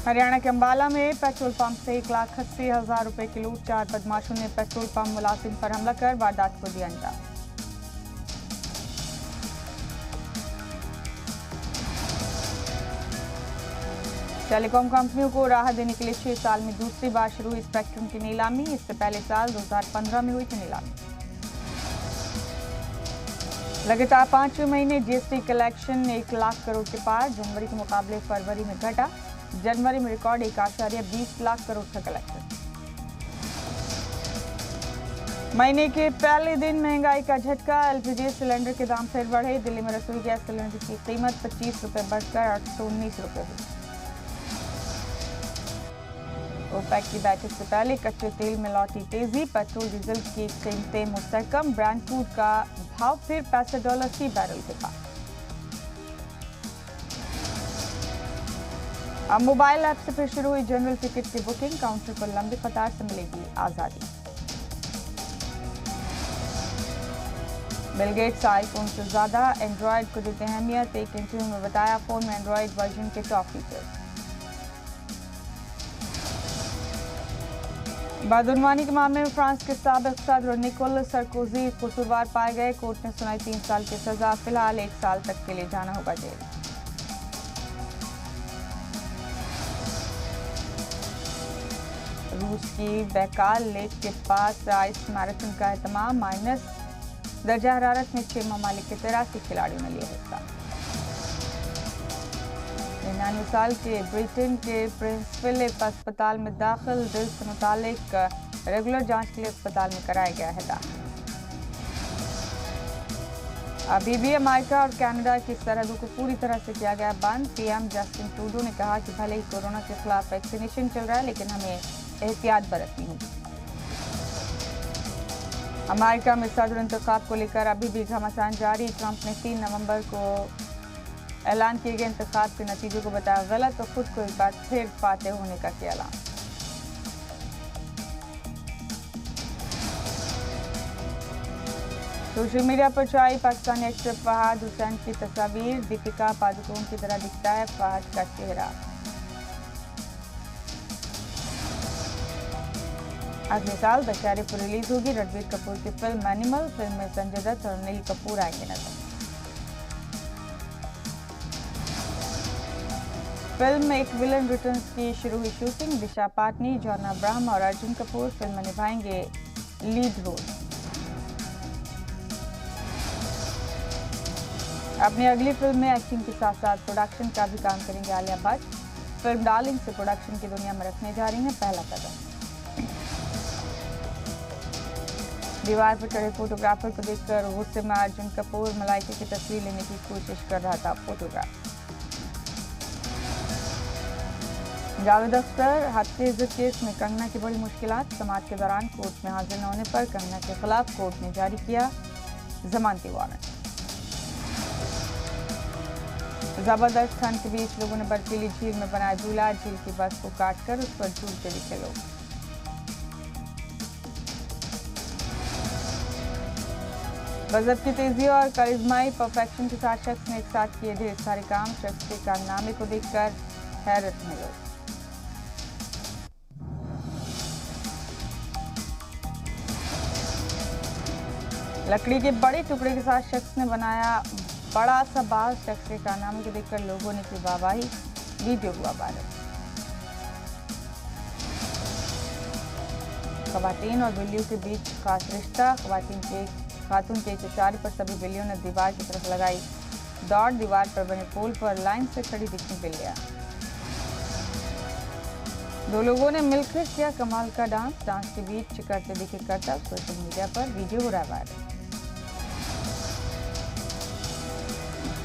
हरियाणा के अंबाला में petrol pump से 1,80,000 रुपए की लूट। 4 बदमाशों ने पेट्रोल पंप मुलाजिम पर हमला कर वारदात को दिया अंजाम। टेलीकॉम कंपनियों को राहत देने के लिए 6 साल में दूसरी बार शुरू हुई स्पेक्ट्रम की नीलामी। इससे पहले साल 2015 में हुई थी नीलामी। लगातार 5वें महीने जीएसटी कलेक्शन 1 लाख करोड़ के पार। जनवरी के मुकाबले फरवरी में घटा। जनवरी में रिकॉर्ड 1.20 लाख करोड़ का कलेक्शन। महीने के पहले दिन महंगाई का झटका। एलपीजी सिलेंडर के दाम फिर बढ़े। दिल्ली में रसोई गैस सिलेंडर की कीमत 25 रुपए बढ़कर 819 रुपए हुई। ओपेक की बैठक से पहले कच्चे तेल में लौटी तेजी। पेट्रोल डीजल की कीमतें मुस्तहकम। ब्रांड क्रूड का भाव फिर $65 फी बैरल के पास। अब मोबाइल ऐप से फिर शुरू हुई जनरल टिकट की बुकिंग। काउंटर पर लंबी कतार से मिलेगी आजादी। बिल गेट्स आईफोन से ज्यादा एंड्रॉयड को देते हैं अहमियत। एक इंटरव्यू में बताया फोन में एंड्रॉयड वर्जन के टॉप फीचर्स। बदउनवानी के मामले में फ्रांस के साबिक सदर निकोल सरकोजी कसूरवार पाए गए। कोर्ट ने सुनाई 3 साल की सजा। फिलहाल 1 साल तक के लिए जाना होगा जेल। रूस की बैकाल लेक के पास आइस मैराथन का एहतमाम। माइनस दर्जा हरारत में 6 ममालिक के 83 खिलाड़ियों ने लिया हिस्सा। 99 साल के ब्रिटेन के प्रिंस फिलिप अस्पताल में दाखिल। दिल से मुतालिक रेगुलर जांच के लिए अस्पताल में कराया गया है दाखिल। अभी भी अमेरिका और कनाडा की सरहदों को पूरी तरह से किया गया बंद। पीएम जस्टिन ट्रूडो ने कहा कि भले ही कोरोना के खिलाफ वैक्सीनेशन चल रहा है, लेकिन हमें एहतियात बरतनी होगी। अमेरिका में सदर इंतखाब को लेकर अभी भी घमासान जारी। ट्रंप ने 3 नवंबर को ऐलान किए गए इंतखाब के नतीजों को बताया गलत और खुद को एक बार फिर फातेह होने का किया ऐलान। सोशल मीडिया पर छाई पाकिस्तानी एक्टर फहद हुसैन की तस्वीर। दीपिका पादुकोण की तरह दिखता है फहद का चेहरा। अगले साल दशहरे पर रिलीज होगी रणबीर कपूर की फिल्म एनिमल। फिल्म में संजय दत्त और अनिल कपूर आएंगे नजर। फिल्म में एक विलन रिटर्न्स की शुरू हुई शूटिंग। दिशा पाटनी, जॉन अब्राहम और अर्जुन कपूर फिल्म में निभाएंगे लीड रोल। अपनी अगली फिल्म में एक्टिंग के साथ साथ प्रोडक्शन का भी काम करेंगे आलिया भट्ट। फिल्म डार्लिंग से प्रोडक्शन की दुनिया में रखने जा रही हैं पहला कदम। दीवार पर चढ़े फोटोग्राफर को देखकर गुस्से में अर्जुन कपूर। मलाइका की तस्वीर लेने की कोशिश कर रहा था फोटोग्राफर। जावेद अख्तर हत्या केस में कंगना की बड़ी मुश्किलात। समाअत के दौरान कोर्ट में हाजिर न होने पर कंगना के खिलाफ कोर्ट ने जारी किया जमानती वारंट। जबरदस्त ठंड के बीच लोगों ने बर्फीली झील में बनाया झूला। झील की बर्फ को काटकर उस पर झूलते दिखे लोग। गजब की तेजी और करिश्माई परफेक्शन के साथ शख्स ने एक साथ किए ढेर सारे काम। शख्स के कारनामे को देखकर हैरत में लोग। लकड़ी के बड़े टुकड़े के साथ शख्स ने बनाया बड़ा सा बाल। शख्स के कारनामे को देखकर लोगों ने की वाहवाही। वीडियो हुआ वायरल। खवातीन और बिल्लियों के बीच खास रिश्ता। खातून के इशारे पर सभी बिल्लियों ने दीवार की तरफ लगाई दौड़। दीवार पर बने पोल पर लाइन से खड़ी दिखी बिल्लियां। 2 लोगों ने मिलकर किया कमाल का डांस। डांस के बीच करते दिखे करतब सोशल मीडिया पर वीडियो हो रहा है वायरल।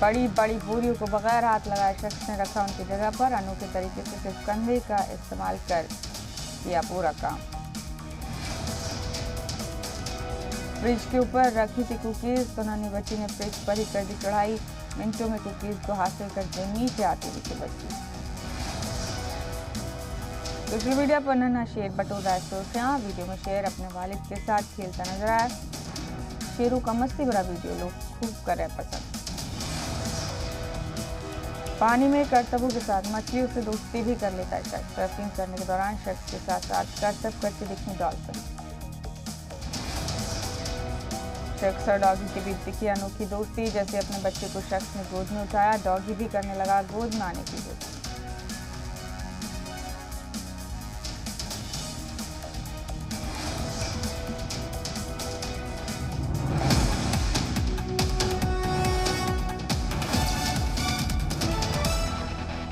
बड़ी बड़ी बोरियों को बगैर हाथ लगाए शख्स ने रखा उनकी जगह पर। अनोखे तरीके से सिर्फ कंधे का इस्तेमाल कर किया पूरा काम। फ्रिज के ऊपर रखी थी कुकीज तो नन्ही बच्ची ने फ्रिज पर ही कर दी चढ़ाई। मिनटों में कुकीज को हासिल करके नीचे आती दिखी बच्ची। सोशल मीडिया पर नन्हा शेर बटोर रहा है सुर्खियां। वीडियो में शेर अपने वालिद के साथ खेलता नजर आया। शेरों का मस्ती भरा वीडियो लोग खूब कर रहे पसंद। पानी में करतबों के साथ मछलियों से दोस्ती भी कर लेता है शख्स। सर्फिंग करने के दौरान शख्स के साथ साथ करतब करते दिखी डॉल्फिन। शख्स और डॉगी के बीच दिखी अनोखी दोस्ती, जैसे अपने बच्चे को शख्स ने गोद में उठाया, डॉगी भी करने लगा गोद में आने की कोशिश।